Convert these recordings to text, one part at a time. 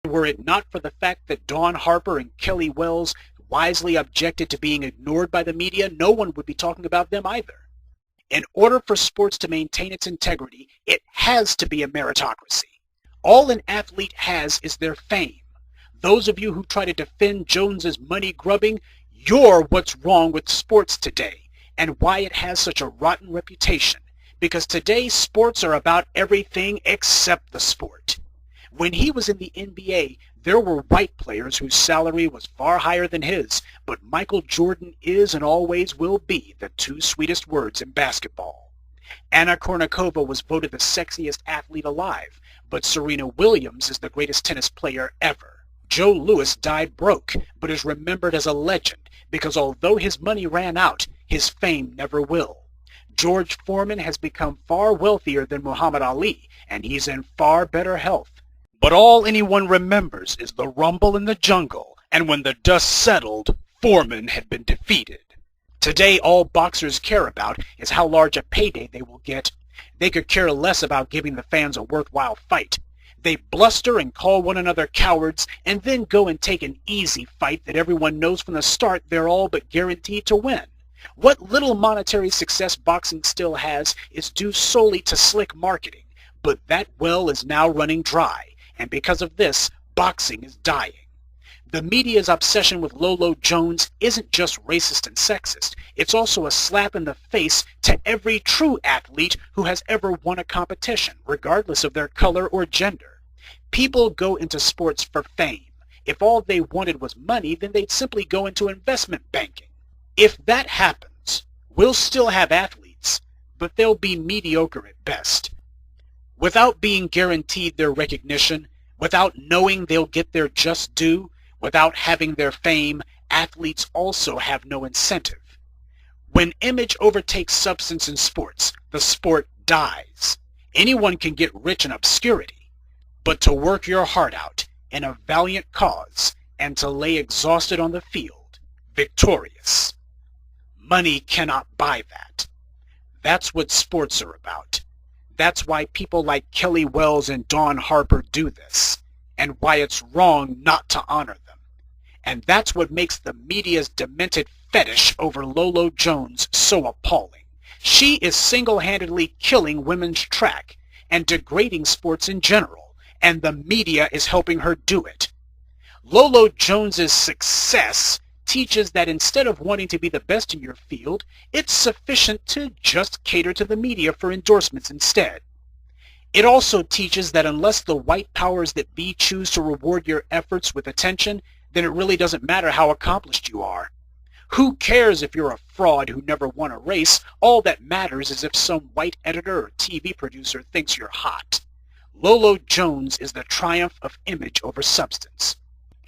Were it not for the fact that Dawn Harper and Kelly Wells wisely objected to being ignored by the media, no one would be talking about them either. In order for sports to maintain its integrity, it has to be a meritocracy. All an athlete has is their fame. Those of you who try to defend Jones's money grubbing, you're what's wrong with sports today and why it has such a rotten reputation. Because today sports are about everything except the sport. When he was in the NBA, there were white players whose salary was far higher than his, but Michael Jordan is and always will be the two sweetest words in basketball. Anna Kournikova was voted the sexiest athlete alive, but Serena Williams is the greatest tennis player ever. Joe Louis died broke, but is remembered as a legend because although his money ran out, his fame never will. George Foreman has become far wealthier than Muhammad Ali, and he's in far better health. But all anyone remembers is the rumble in the jungle, and when the dust settled, Foreman had been defeated. Today, all boxers care about is how large a payday they will get. They could care less about giving the fans a worthwhile fight. They bluster and call one another cowards, and then go and take an easy fight that everyone knows from the start they're all but guaranteed to win. What little monetary success boxing still has is due solely to slick marketing, but that well is now running dry. And because of this, boxing is dying. The media's obsession with Lolo Jones isn't just racist and sexist. It's also a slap in the face to every true athlete who has ever won a competition, regardless of their color or gender. People go into sports for fame. If all they wanted was money, then they'd simply go into investment banking. If that happens, we'll still have athletes, but they'll be mediocre at best. Without being guaranteed their recognition, without knowing they'll get their just due, without having their fame, athletes also have no incentive. When image overtakes substance in sports, the sport dies. Anyone can get rich in obscurity, but to work your heart out in a valiant cause and to lay exhausted on the field, victorious. Money cannot buy that. That's what sports are about. That's why people like Kelly Wells and Dawn Harper do this, and why it's wrong not to honor them. And that's what makes the media's demented fetish over Lolo Jones so appalling. She is single-handedly killing women's track and degrading sports in general, and the media is helping her do it. Lolo Jones's success teaches that instead of wanting to be the best in your field, it's sufficient to just cater to the media for endorsements instead. It also teaches that unless the white powers that be choose to reward your efforts with attention, then it really doesn't matter how accomplished you are. Who cares if you're a fraud who never won a race? All that matters is if some white editor or TV producer thinks you're hot. Lolo Jones is the triumph of image over substance.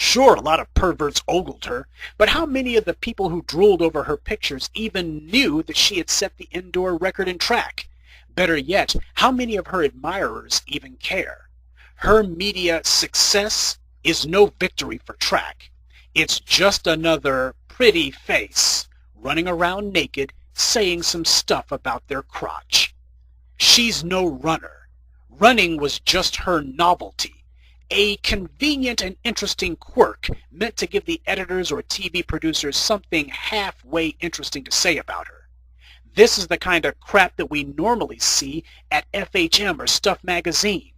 Sure, a lot of perverts ogled her, but how many of the people who drooled over her pictures even knew that she had set the indoor record in track? Better yet, how many of her admirers even care? Her media success is no victory for track. It's just another pretty face running around naked saying some stuff about their crotch. She's no runner. Running was just her novelty. A convenient and interesting quirk meant to give the editors or TV producers something halfway interesting to say about her. This is the kind of crap that we normally see at FHM or Stuff Magazine.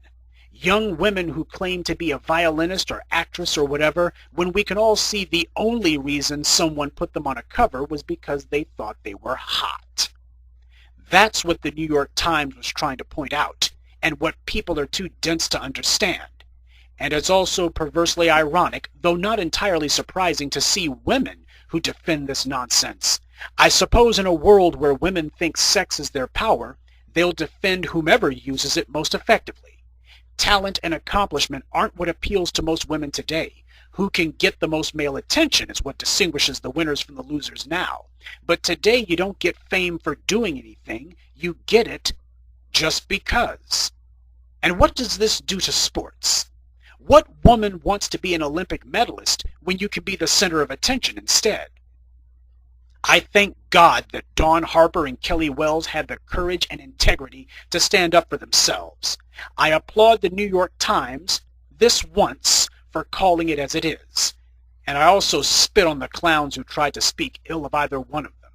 Young women who claim to be a violinist or actress or whatever, when we can all see the only reason someone put them on a cover was because they thought they were hot. That's what the New York Times was trying to point out, and what people are too dense to understand. And it's also perversely ironic, though not entirely surprising, to see women who defend this nonsense. I suppose in a world where women think sex is their power, they'll defend whomever uses it most effectively. Talent and accomplishment aren't what appeals to most women today. Who can get the most male attention is what distinguishes the winners from the losers now. But today you don't get fame for doing anything, you get it just because. And what does this do to sports? What woman wants to be an Olympic medalist when you can be the center of attention instead? I thank God that Dawn Harper and Kelly Wells had the courage and integrity to stand up for themselves. I applaud the New York Times, this once, for calling it as it is. And I also spit on the clowns who tried to speak ill of either one of them.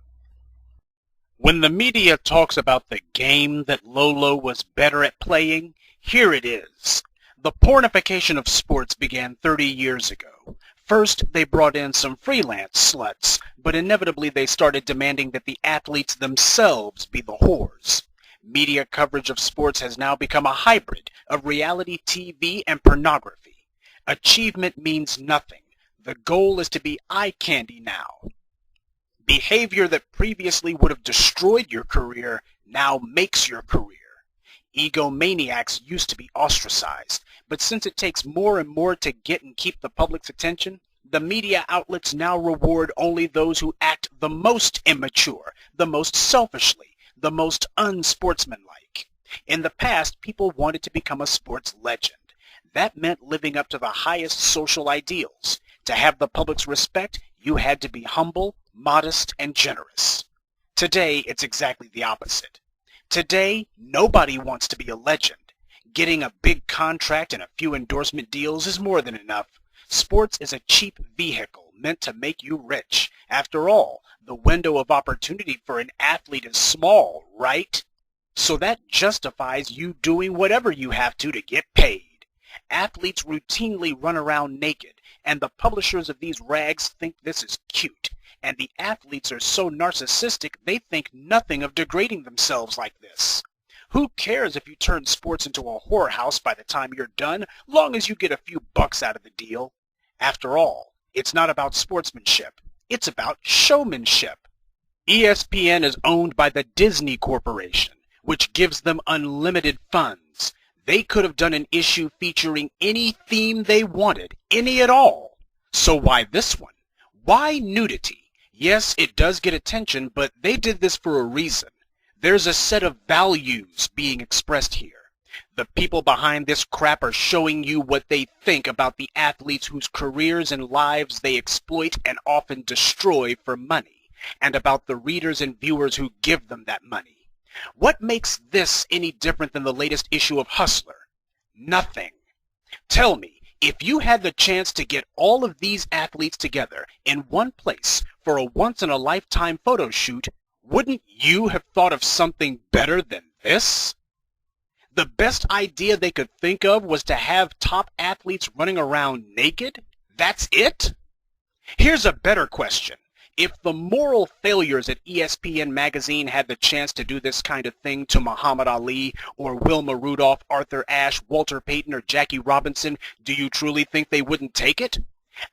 When the media talks about the game that Lolo was better at playing, here it is. The pornification of sports began 30 years ago. First, they brought in some freelance sluts, but inevitably they started demanding that the athletes themselves be the whores. Media coverage of sports has now become a hybrid of reality TV and pornography. Achievement means nothing. The goal is to be eye candy now. Behavior that previously would have destroyed your career now makes your career. Egomaniacs used to be ostracized, but since it takes more and more to get and keep the public's attention, the media outlets now reward only those who act the most immature, the most selfishly, the most unsportsmanlike. In the past, people wanted to become a sports legend. That meant living up to the highest social ideals. To have the public's respect, you had to be humble, modest, and generous. Today, it's exactly the opposite. Today, nobody wants to be a legend. Getting a big contract and a few endorsement deals is more than enough. Sports is a cheap vehicle meant to make you rich. After all, the window of opportunity for an athlete is small, right? So that justifies you doing whatever you have to get paid. Athletes routinely run around naked, and the publishers of these rags think this is cute. And the athletes are so narcissistic they think nothing of degrading themselves like this. Who cares if you turn sports into a whorehouse by the time you're done, long as you get a few bucks out of the deal? After all, it's not about sportsmanship. It's about showmanship. ESPN is owned by the Disney Corporation, which gives them unlimited funds. They could have done an issue featuring any theme they wanted, any at all. So why this one? Why nudity? Yes, it does get attention, but they did this for a reason. There's a set of values being expressed here. The people behind this crap are showing you what they think about the athletes whose careers and lives they exploit and often destroy for money, and about the readers and viewers who give them that money. What makes this any different than the latest issue of Hustler? Nothing. Tell me, if you had the chance to get all of these athletes together in one place for a once-in-a-lifetime photo shoot, wouldn't you have thought of something better than this? The best idea they could think of was to have top athletes running around naked? That's it? Here's a better question. If the moral failures at ESPN magazine had the chance to do this kind of thing to Muhammad Ali or Wilma Rudolph, Arthur Ashe, Walter Payton, or Jackie Robinson, do you truly think they wouldn't take it?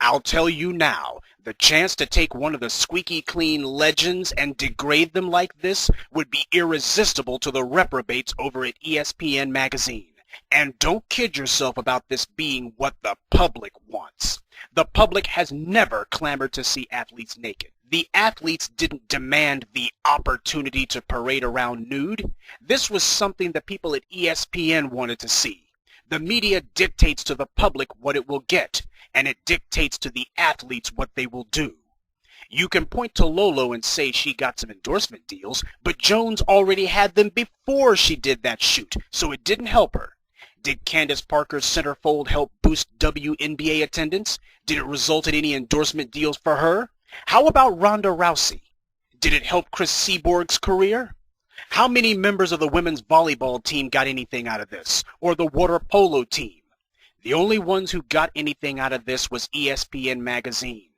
I'll tell you now, the chance to take one of the squeaky clean legends and degrade them like this would be irresistible to the reprobates over at ESPN magazine. And don't kid yourself about this being what the public wants. The public has never clamored to see athletes naked. The athletes didn't demand the opportunity to parade around nude. This was something that people at ESPN wanted to see. The media dictates to the public what it will get, and it dictates to the athletes what they will do. You can point to Lolo and say she got some endorsement deals, but Jones already had them before she did that shoot, so it didn't help her. Did Candace Parker's centerfold help boost WNBA attendance? Did it result in any endorsement deals for her? How about Ronda Rousey? Did it help Chris Seaborg's career? How many members of the women's volleyball team got anything out of this, or the water polo team? The only ones who got anything out of this was ESPN magazine.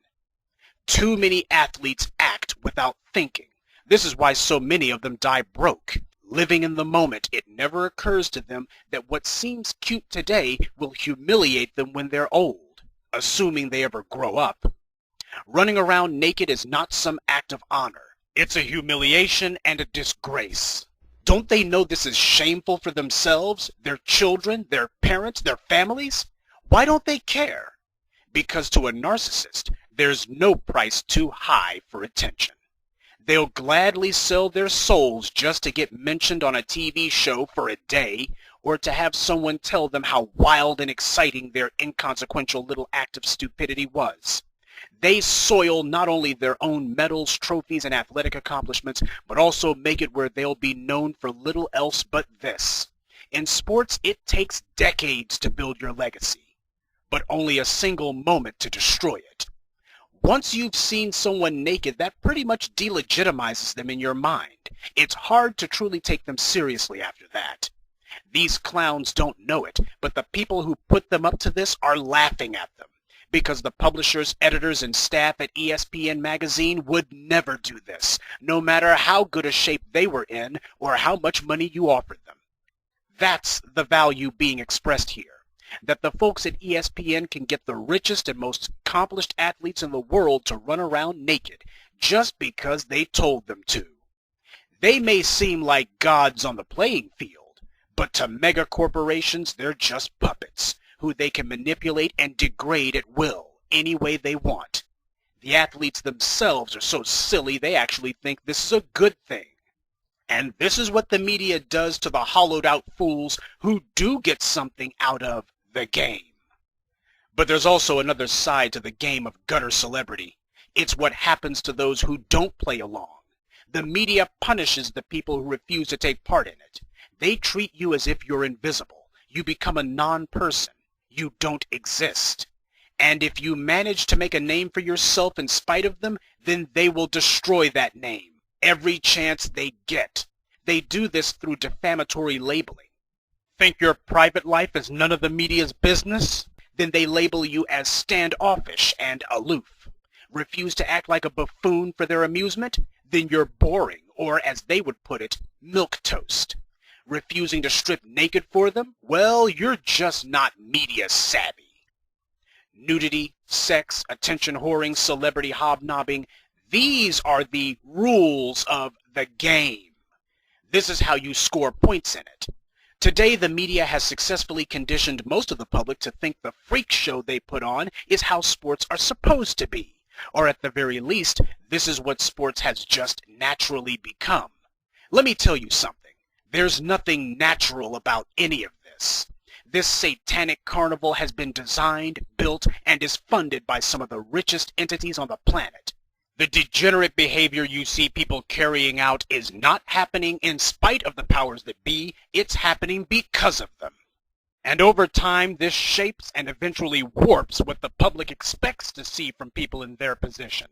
Too many athletes act without thinking. This is why so many of them die broke. Living in the moment, it never occurs to them that what seems cute today will humiliate them when they're old, assuming they ever grow up. Running around naked is not some act of honor. It's a humiliation and a disgrace. Don't they know this is shameful for themselves, their children, their parents, their families? Why don't they care? Because to a narcissist, there's no price too high for attention. They'll gladly sell their souls just to get mentioned on a TV show for a day, or to have someone tell them how wild and exciting their inconsequential little act of stupidity was. They soil not only their own medals, trophies, and athletic accomplishments, but also make it where they'll be known for little else but this. In sports, it takes decades to build your legacy. but only a single moment to destroy it. Once you've seen someone naked, that pretty much delegitimizes them in your mind. It's hard to truly take them seriously after that. These clowns don't know it, but the people who put them up to this are laughing at them, because the publishers, editors, and staff at ESPN magazine would never do this, no matter how good a shape they were in or how much money you offered them. That's the value being expressed here, that the folks at ESPN can get the richest and most accomplished athletes in the world to run around naked just because they told them to. They may seem like gods on the playing field, but to mega corporations, they're just puppets who they can manipulate and degrade at will, any way they want. The athletes themselves are so silly they actually think this is a good thing. And this is what the media does to the hollowed-out fools who do get something out of the game. But there's also another side to the game of gutter celebrity. It's what happens to those who don't play along. The media punishes the people who refuse to take part in it. They treat you as if you're invisible. You become a non-person. You don't exist. And if you manage to make a name for yourself in spite of them, then they will destroy that name every chance they get. They do this through defamatory labeling. Think your private life is none of the media's business? Then they label you as standoffish and aloof. Refuse to act like a buffoon for their amusement? Then you're boring, or as they would put it, milquetoast. Refusing to strip naked for them? Well, you're just not media savvy. Nudity, sex, attention whoring, celebrity hobnobbing, these are the rules of the game. This is how you score points in it. Today, the media has successfully conditioned most of the public to think the freak show they put on is how sports are supposed to be. Or at the very least, this is what sports has just naturally become. Let me tell you something. There's nothing natural about any of this. This satanic carnival has been designed, built, and is funded by some of the richest entities on the planet. The degenerate behavior you see people carrying out is not happening in spite of the powers that be, it's happening because of them. And over time, this shapes and eventually warps what the public expects to see from people in their position.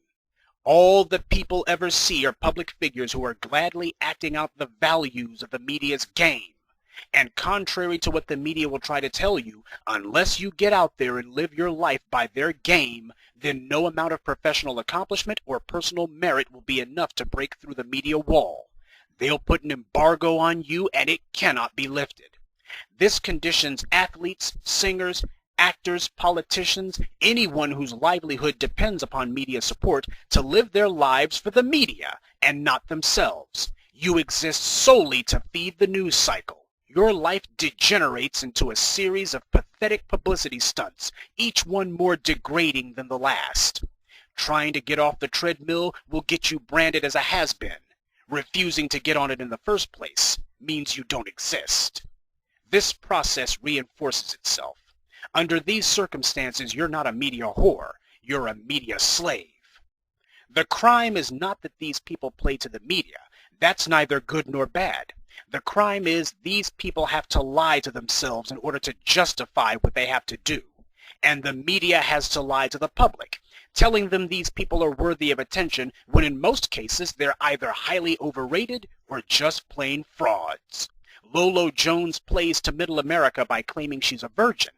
All the people ever see are public figures who are gladly acting out the values of the media's game. And contrary to what the media will try to tell you, unless you get out there and live your life by their game, then no amount of professional accomplishment or personal merit will be enough to break through the media wall. They'll put an embargo on you and it cannot be lifted. This conditions athletes, singers, actors, politicians, anyone whose livelihood depends upon media support to live their lives for the media and not themselves. You exist solely to feed the news cycle. Your life degenerates into a series of pathetic publicity stunts, each one more degrading than the last. Trying to get off the treadmill will get you branded as a has-been. Refusing to get on it in the first place means you don't exist. This process reinforces itself. Under these circumstances, you're not a media whore, you're a media slave. The crime is not that these people play to the media. That's neither good nor bad. The crime is these people have to lie to themselves in order to justify what they have to do. And the media has to lie to the public, telling them these people are worthy of attention when in most cases they're either highly overrated or just plain frauds. Lolo Jones plays to middle America by claiming she's a virgin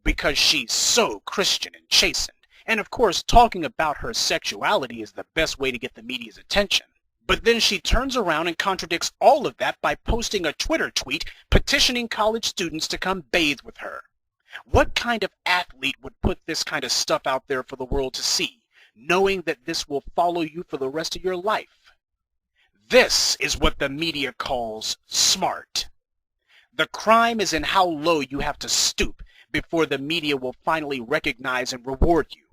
because she's so Christian and chastened. And of course, talking about her sexuality is the best way to get the media's attention. But then she turns around and contradicts all of that by posting a Twitter tweet petitioning college students to come bathe with her. What kind of athlete would put this kind of stuff out there for the world to see, knowing that this will follow you for the rest of your life? This is what the media calls smart. The crime is in how low you have to stoop before the media will finally recognize and reward you.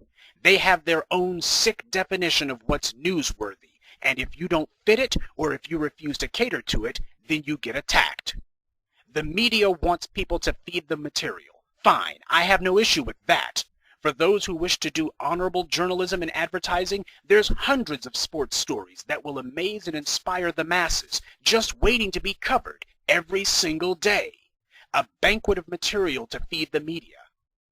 They have their own sick definition of what's newsworthy. And if you don't fit it, or if you refuse to cater to it, then you get attacked. The media wants people to feed them material. Fine, I have no issue with that. For those who wish to do honorable journalism and advertising, there's hundreds of sports stories that will amaze and inspire the masses, just waiting to be covered every single day. A banquet of material to feed the media.